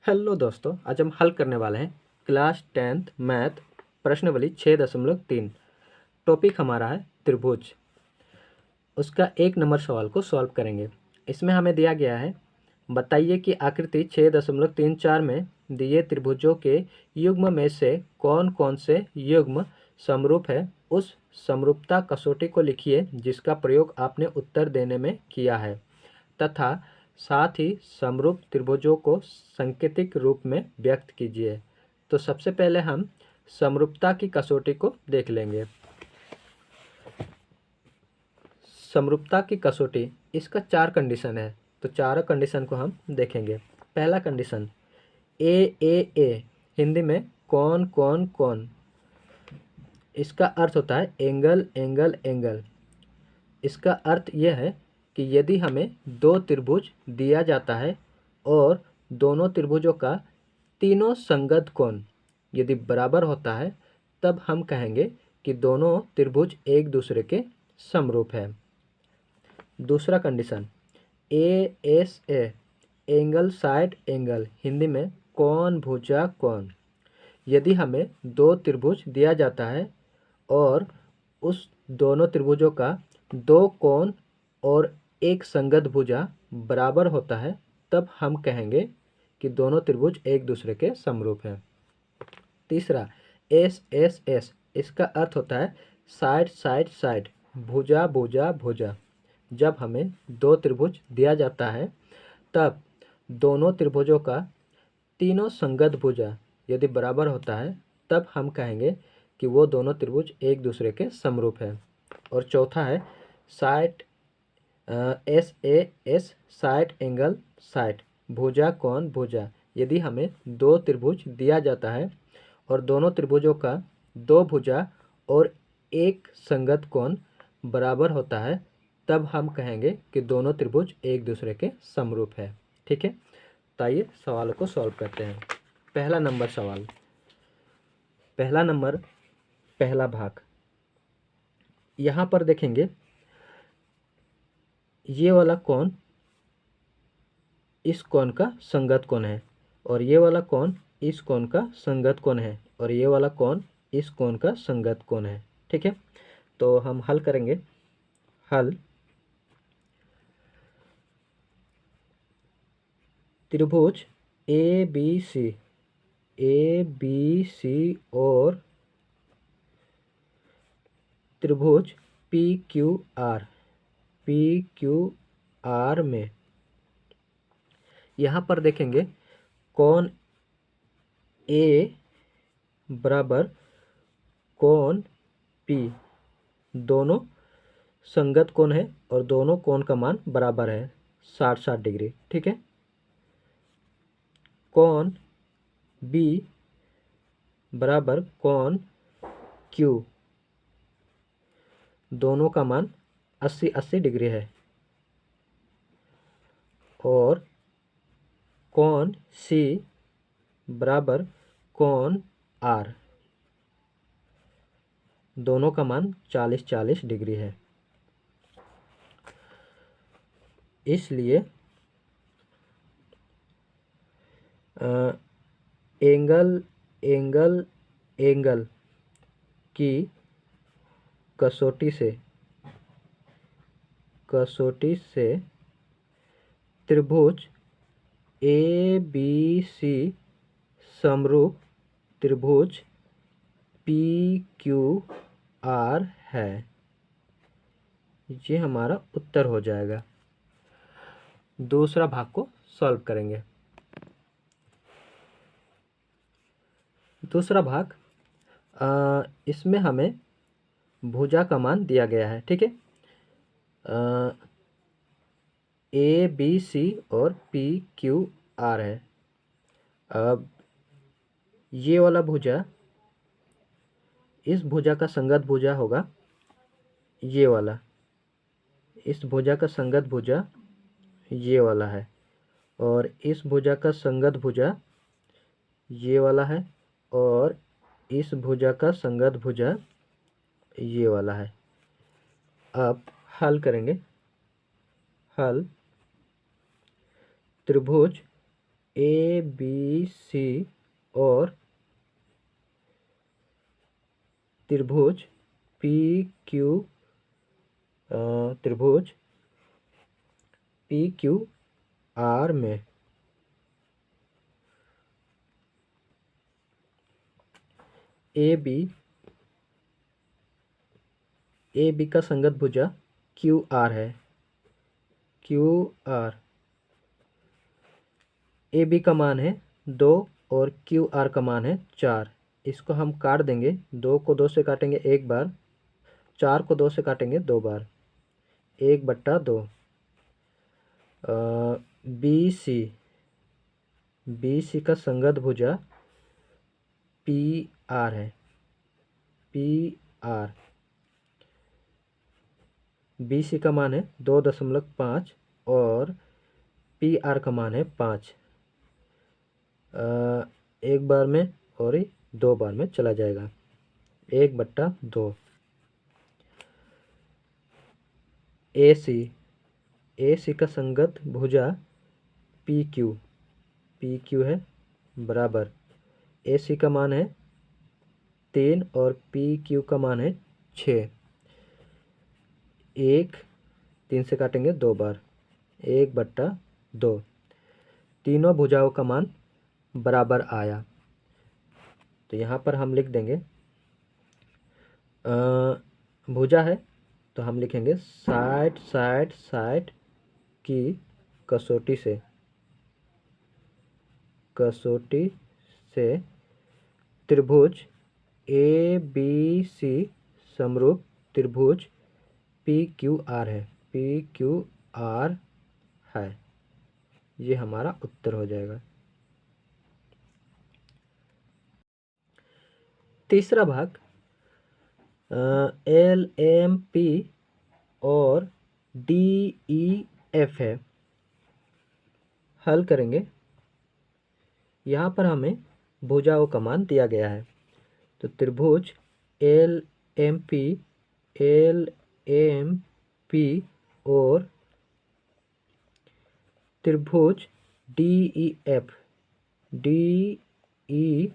Hello दोस्तों, आज हम हल करने वाले हैं क्लास 10th मैथ प्रश्नावली 6.3। टॉपिक हमारा है त्रिभुज। उसका 1 नंबर सवाल को सॉल्व करेंगे। इसमें हमें दिया गया है, बताइए कि आकृति 6.34 में दिए त्रिभुजों के युग्म में से कौन कौन से युग्म समरूप है। उस समरूपता कसौटी को लिखिए जिसका प्रयोग आपने उत्तर देने में किया है, तथा साथ ही समरूप त्रिभुजों को सांकेतिक रूप में व्यक्त कीजिए। तो सबसे पहले हम समरूपता की कसौटी को देख लेंगे। समरूपता की कसौटी, इसका 4 कंडीशन है, तो चारों कंडीशन को हम देखेंगे। पहला कंडीशन ए हिंदी में कौन कौन कौन, इसका अर्थ होता है एंगल एंगल एंगल। इसका अर्थ यह है कि यदि हमें दो त्रिभुज दिया जाता है और दोनों त्रिभुजों का तीनों संगत कोण यदि बराबर होता है, तब हम कहेंगे कि दोनों त्रिभुज एक दूसरे के समरूप है। दूसरा condition A angle side angle, Hindi में कोण भुजा कोण। यदि हमें दो त्रिभुज दिया जाता है और उस दोनों त्रिभुजों का दो कोण और एक संगत भुजा बराबर होता है, तब हम कहेंगे कि दोनों त्रिभुज एक दूसरे के समरूप हैं। तीसरा एस, इसका अर्थ होता है साइड साइड साइड, भुजा भुजा भुजा। जब हमें दो त्रिभुज दिया जाता है, तब दोनों त्रिभुजों का तीनों संगत भुजा यदि बराबर होता है, तब हम कहेंगे कि वो दोनों त्रिभुज एक दूसरे के समरूप है। और चौथा है side S side angle side, भुजा कोण भुजा। यदि हमें दो त्रिभुज दिया जाता है और दोनों त्रिभुजों का दो भुजा और एक संगत कोण बराबर होता है, तब हम कहेंगे कि दोनों त्रिभुज एक दूसरे के समरूप है। ठीक है, तो आइए सवालों को सॉल्व करते हैं। पहला नंबर सवाल, पहला भाग। यहाँ पर देखेंगे ये वाला कोण इस कोण का संगत कोण है, और ये वाला कोण इस कोण का संगत कोण है, और ये वाला कोण इस कोण का संगत कोण है। ठीक है, तो हम हल करेंगे। हल त्रिभुज ए बी सी और त्रिभुज पी क्यू आर में, यहाँ पर देखेंगे कोण ए बराबर कोण पी, दोनों संगत कोण है और दोनों कोण का मान बराबर है 60 डिग्री। ठीक है, कोण बी बराबर कोण क्यू, दोनों का मान 80 डिग्री है। और कोण सी बराबर कोण आर, दोनों का मान 40 डिग्री है। इसलिए एंगल की कसौटी से त्रिभुज ए बी सी समरूप त्रिभुज पी क्यू आर है। ये हमारा उत्तर हो जाएगा। दूसरा भाग को सॉल्व करेंगे। दूसरा भाग, इसमें हमें भुजा का मान दिया गया है। ठीक है, ए बी सी और पी क्यू आर है। अब ये वाला भुजा इस भुजा का संगत भुजा होगा ये वाला, इस भुजा का संगत भुजा ये वाला है, और इस भुजा का संगत भुजा ये वाला है, और इस भुजा का संगत भुजा ये वाला है। अब हल करेंगे। हल त्रिभुज ए बी सी और त्रिभुज पी क्यू त्रिभुज पी क्यू आर में ए बी का संगत भुजा क्यू आर है। क्यू आर ए बी का मान है 2 और क्यू आर का मान है 4। इसको हम काट देंगे। 2 को 2 से काटेंगे 1 बार, 4 को 2 से काटेंगे 2 बार, 1/2। बी सी का संगत भुजा पी आर है। पी आर बी सी का मान है 2.5 और पी आर का मान है 5। 1 बार में और 2 बार में चला जाएगा, 1/2। ए सी का संगत भुजा पी क्यू है बराबर। ए सी का मान है 3 और पी क्यू का मान है 6। 3 से काटेंगे 2 बार, 1/2। तीनों भुजाओं का मान बराबर आया। तो यहाँ पर हम लिख देंगे भुजा है तो हम लिखेंगे 60 की कसौटी से त्रिभुज ए बी सी समरूप त्रिभुज पी क्यू आर है। ये हमारा उत्तर हो जाएगा। तीसरा भाग एल एम पी और डी ई एफ है। हल करेंगे। यहाँ पर हमें भुजाओं का मान दिया गया है। तो त्रिभुज एल एम पी और त्रिभुज डी ई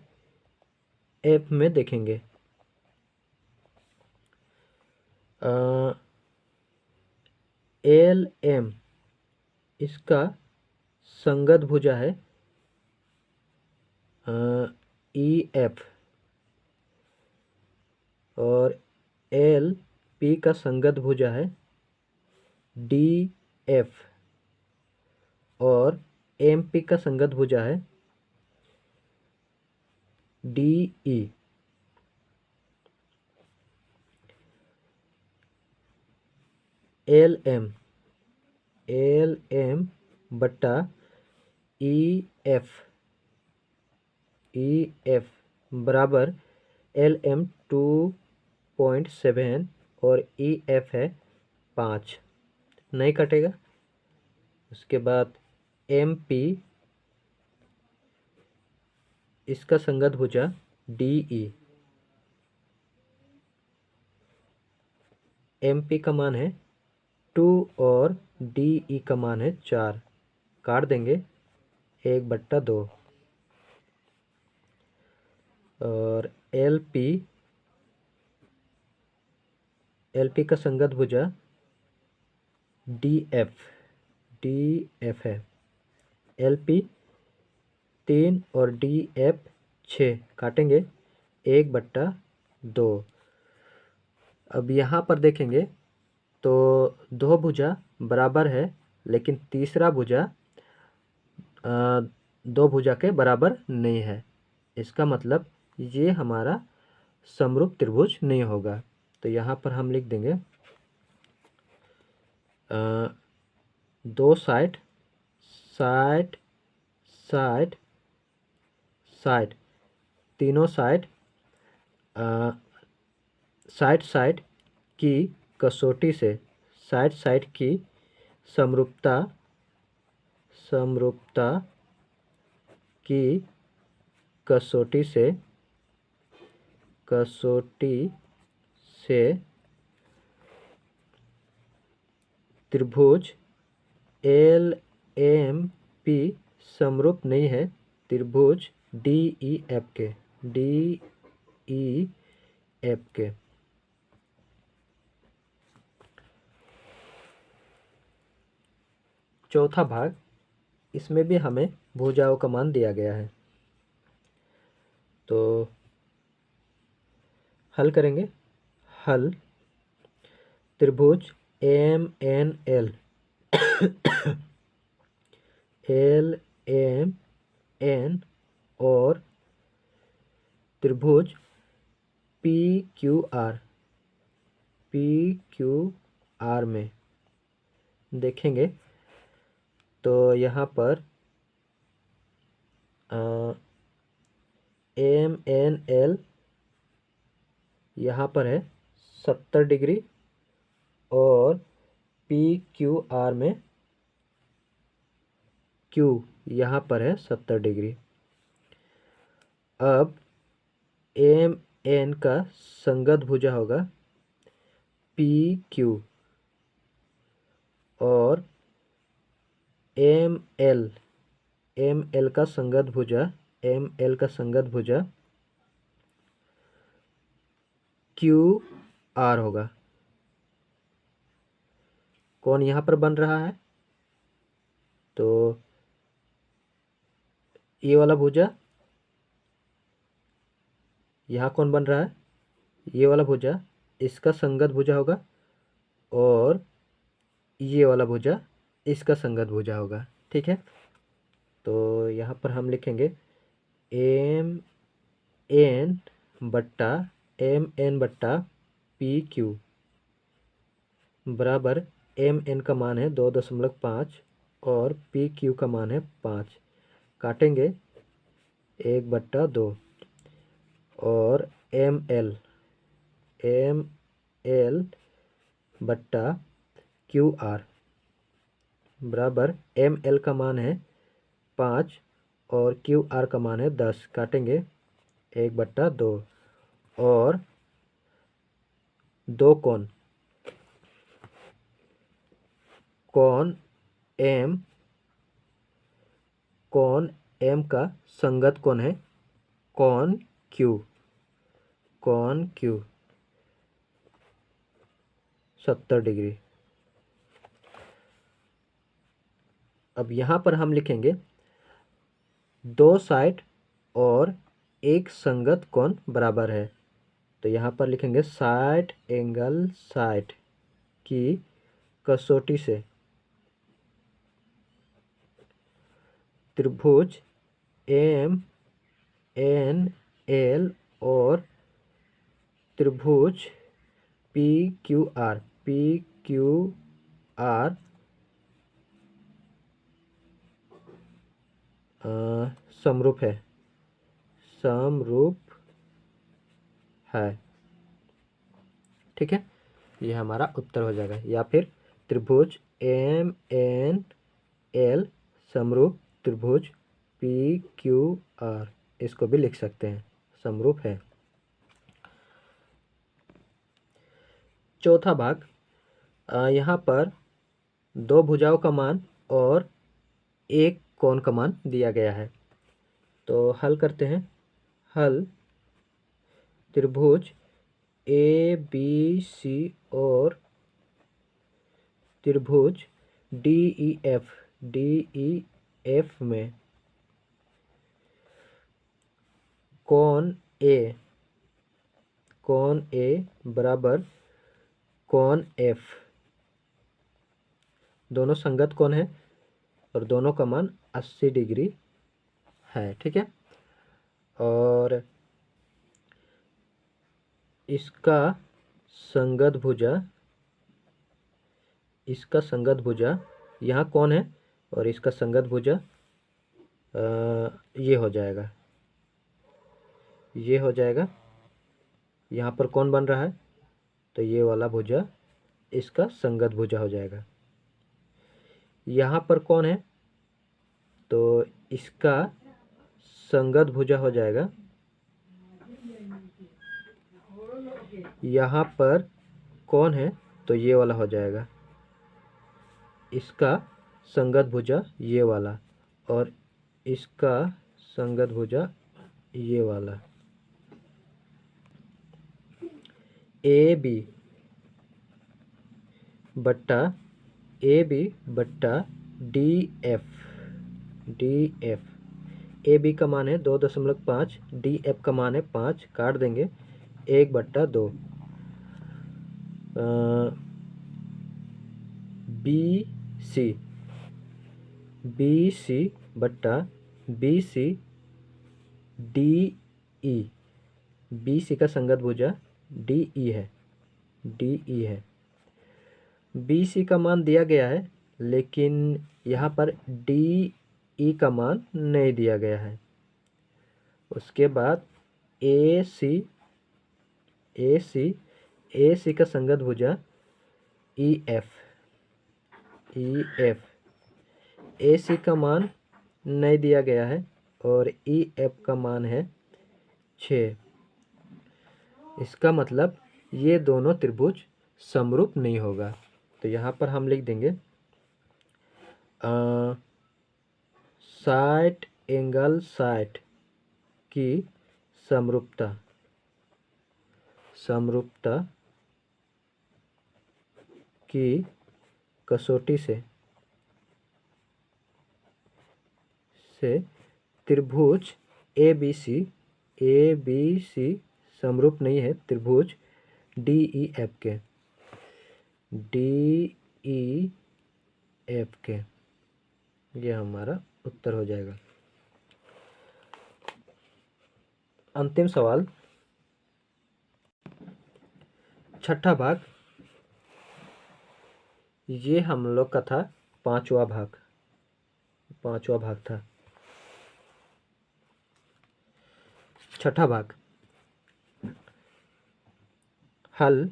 एफ में देखेंगे। एल एम इसका संगत भुजा है ई एफ और एल पी का संगत भुजा है डी एफ और एम पी का संगत भुजा है डी ई। एल एम बट्टा ई एफ बराबर एल एम 2.7 और ई एफ है 5। नहीं कटेगा। उसके बाद एम पी इसका संगत भुजा डी ई। एम पी का मान है 2 और डी ई का मान है 4। काट देंगे 1/2 और एल पी का संगत भुजा डी एफ है। एल पी 3 और डी एफ 6। काटेंगे 1/2। अब यहाँ पर देखेंगे तो 2 भुजा बराबर है, लेकिन तीसरा भुजा 2 भुजा के बराबर नहीं है। इसका मतलब ये हमारा समरूप त्रिभुज नहीं होगा। तो यहाँ पर हम लिख देंगे 2 60 तीनों 60 की कसौटी से 60 की समरूपता की कसौटी से त्रिभुज एल एम पी समरूप नहीं है त्रिभुज DEF के, DEF के। चौथा भाग, इसमें भी हमें भुजाओं का मान दिया गया है, तो हल करेंगे। हल, त्रिभुज MNL LMN और त्रिभुज PQR में देखेंगे तो यहाँ पर MNL यहाँ पर है 70 डिग्री और PQR में Q यहाँ पर है 70 डिग्री। अब MN का संगत भुजा होगा PQ और ML का संगत भुजा QR होगा। कौन यहाँ पर बन रहा है, तो ये वाला भुजा, यहाँ कौन बन रहा है, ये वाला भुजा, इसका संगत भुजा होगा और ये वाला भुजा इसका संगत भुजा होगा। ठीक है, तो यहाँ पर हम लिखेंगे MN बट्टा PQ बराबर MN का मान है 2.5 और PQ का मान है 5। काटेंगे 1/2 और ML बट्टा QR बराबर ML का मान है 5 और QR का मान है 10। काटेंगे 1/2 और दो कोण, कोण M का संगत कोण है कोण Q 70 डिग्री। अब यहाँ पर हम लिखेंगे 2 साइड और एक संगत कोण बराबर है, तो यहाँ पर लिखेंगे साइड एंगल साइड की कसौटी से त्रिभुज MNL और त्रिभुज PQR समरूप है। ठीक है, ये हमारा उत्तर हो जाएगा। या फिर त्रिभुज MNL समरूप त्रिभुज PQR, इसको भी लिख सकते हैं, समरूप है। चौथा भाग, यहाँ पर 2 भुजाओं का मान और एक कोण का मान दिया गया है, तो हल करते हैं। हल, त्रिभुज ABC और त्रिभुज DEF में कोण A बराबर कोण F, दोनों संगत कोण है और दोनों का मान 80 डिग्री है। ठीक है, और इसका संगत भुजा यहाँ कौन है और इसका संगत भुजा ये हो जाएगा। यहाँ पर कौन बन रहा है, तो ये वाला भुजा इसका संगत भुजा हो जाएगा। यहाँ पर कौन है, तो इसका संगत भुजा हो जाएगा। यहाँ पर कौन है, तो ये वाला हो जाएगा, इसका संगत भुजा ये वाला, और इसका संगत भुजा ये वाला ए बी बट्टा डी एफ। ए बी का मान है 2.5, डी एफ का मान है 5, काट देंगे 1/2। बी सी बट्टा डी ई। बी सी का संगत भुजा डी ई है। बी सी का मान दिया गया है, लेकिन यहाँ पर डी ई का मान नहीं दिया गया है। उसके बाद ए सी का संगत भुजा ई एफ। ए सी का मान नहीं दिया गया है और ई एफ का मान है 6। इसका मतलब ये दोनों त्रिभुज समरूप नहीं होगा। तो यहाँ पर हम लिख देंगे साइड एंगल साइड की समरूपता की कसौटी से त्रिभुज ए बी सी समरूप नहीं है त्रिभुज डी ई एफ के। ये हमारा उत्तर हो जाएगा। अंतिम सवाल, छठा भाग। ये हम लोग का था पांचवा भाग था। छठा भाग, हल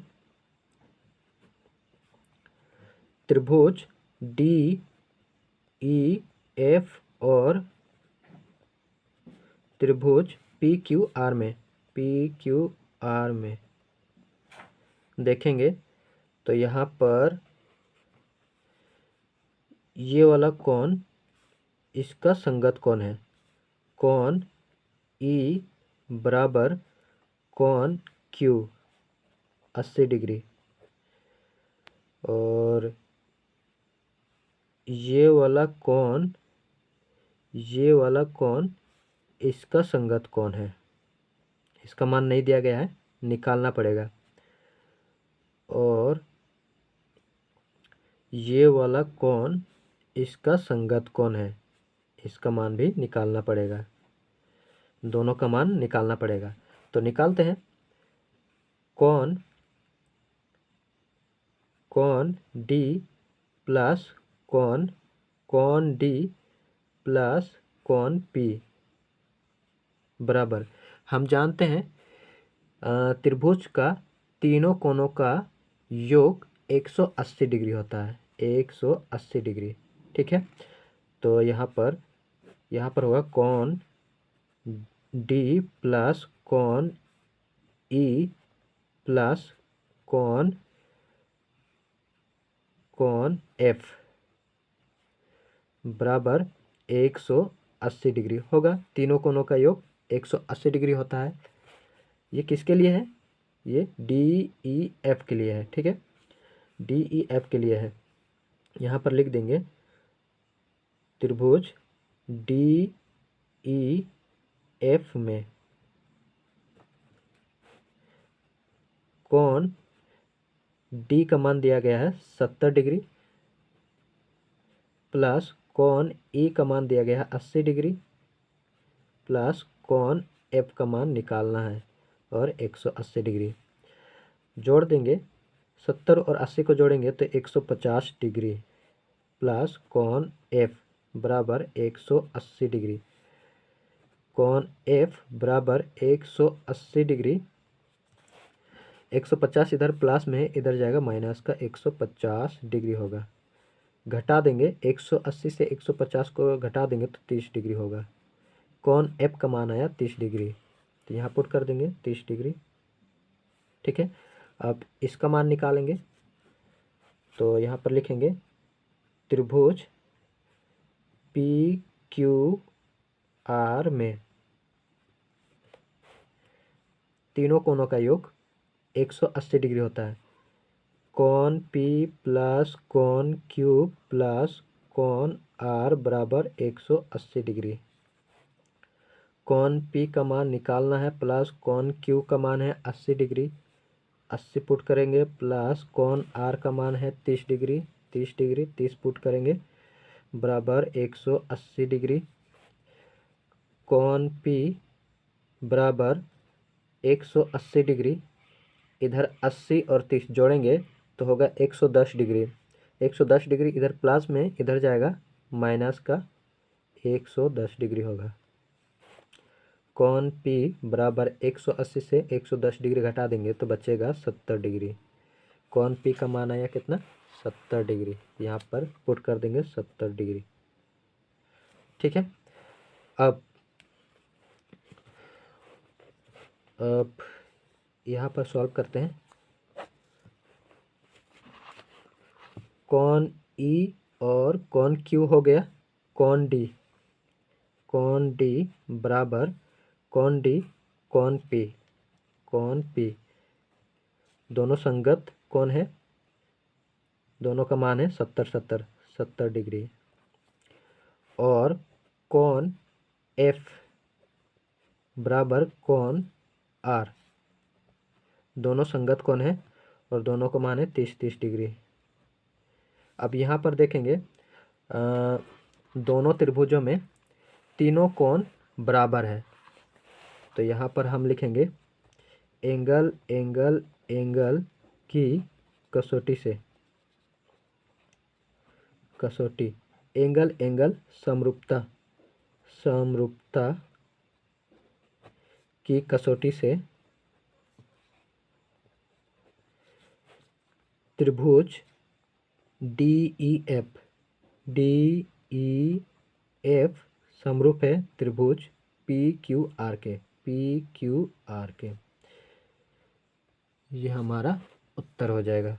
त्रिभुज डी ई एफ और त्रिभुज पी क्यू आर में देखेंगे तो यहाँ पर ये वाला कोण, इसका संगत कोण है कोण ई बराबर कोण क्यू 80 डिग्री, और ये वाला कोण इसका संगत कोण है। इसका मान नहीं दिया गया है, निकालना पड़ेगा। और ये वाला कोण इसका संगत कोण है, इसका मान भी निकालना पड़ेगा। दोनों का मान निकालना पड़ेगा। तो निकालते हैं। कोण डी प्लस कोण डी प्लस कोण पी बराबर, हम जानते हैं त्रिभुज का तीनों कोणों का योग 180 डिग्री होता है। 180 डिग्री, ठीक है। तो यहाँ पर होगा कोण डी प्लस कोण ई प्लस कोण एफ बराबर 180 डिग्री होगा। तीनों कोणों का योग 180 डिग्री होता है। ये किसके लिए है? ये डी ई एफ के लिए है, ठीक है। डी ई एफ के लिए है। यहाँ पर लिख देंगे त्रिभुज डी ई एफ में कोण डी का मान दिया गया है 70 डिग्री प्लस कोण ई का मान दिया गया है 80 डिग्री प्लस कोण एफ का मान निकालना है और 180 डिग्री जोड़ देंगे। 70 और 80 को जोड़ेंगे तो 150 डिग्री प्लस कोण एफ बराबर 180 डिग्री। कोण एफ बराबर 180 डिग्री। 150 इधर प्लस में है, इधर जाएगा माइनस का, 150 डिग्री होगा। घटा देंगे 180 से 150 को घटा देंगे तो 30 डिग्री होगा। कोण एफ का मान आया 30 डिग्री, तो यहाँ पुट कर देंगे 30 डिग्री, ठीक है। अब इसका मान निकालेंगे तो यहाँ पर लिखेंगे त्रिभुज पी क्यू आर में तीनों कोणों का योग 180 डिग्री होता है। कॉन पी प्लस कॉन क्यू प्लस कॉन आर बराबर 180 डिग्री। कॉन पी का मान निकालना है, प्लस कॉन क्यू का मान है 80 डिग्री, 80 पुट करेंगे, प्लस कॉन आर का मान है 30 डिग्री, 30 डिग्री 30 पुट करेंगे बराबर 180 डिग्री। कॉन पी बराबर 180 डिग्री, इधर 80 और 30 जोड़ेंगे तो होगा 110 डिग्री। 110 डिग्री इधर प्लस में, इधर जाएगा माइनस का 110 डिग्री होगा। कॉन पी बराबर 180 से 110 डिग्री घटा देंगे तो बचेगा 70 डिग्री। कॉन पी का मान आया कितना? 70 डिग्री। यहाँ पर पुट कर देंगे 70 डिग्री। ठीक है। अब यहाँ पर सॉल्व करते हैं। कॉन ई और कॉन क्यू हो गया। कॉन डी बराबर कॉन डी कॉन पी दोनों संगत कौन है, दोनों का मान है 70 डिग्री। और कॉन एफ बराबर कॉन आर, दोनों संगत कौन है और दोनों का मान है 30 डिग्री। अब यहाँ पर देखेंगे दोनों त्रिभुजों में तीनों कोण बराबर है, तो यहाँ पर हम लिखेंगे एंगल की कसौटी से, एंगल समरूपता की कसौटी से त्रिभुज DEF समरूप है त्रिभुज PQR के। ये हमारा उत्तर हो जाएगा।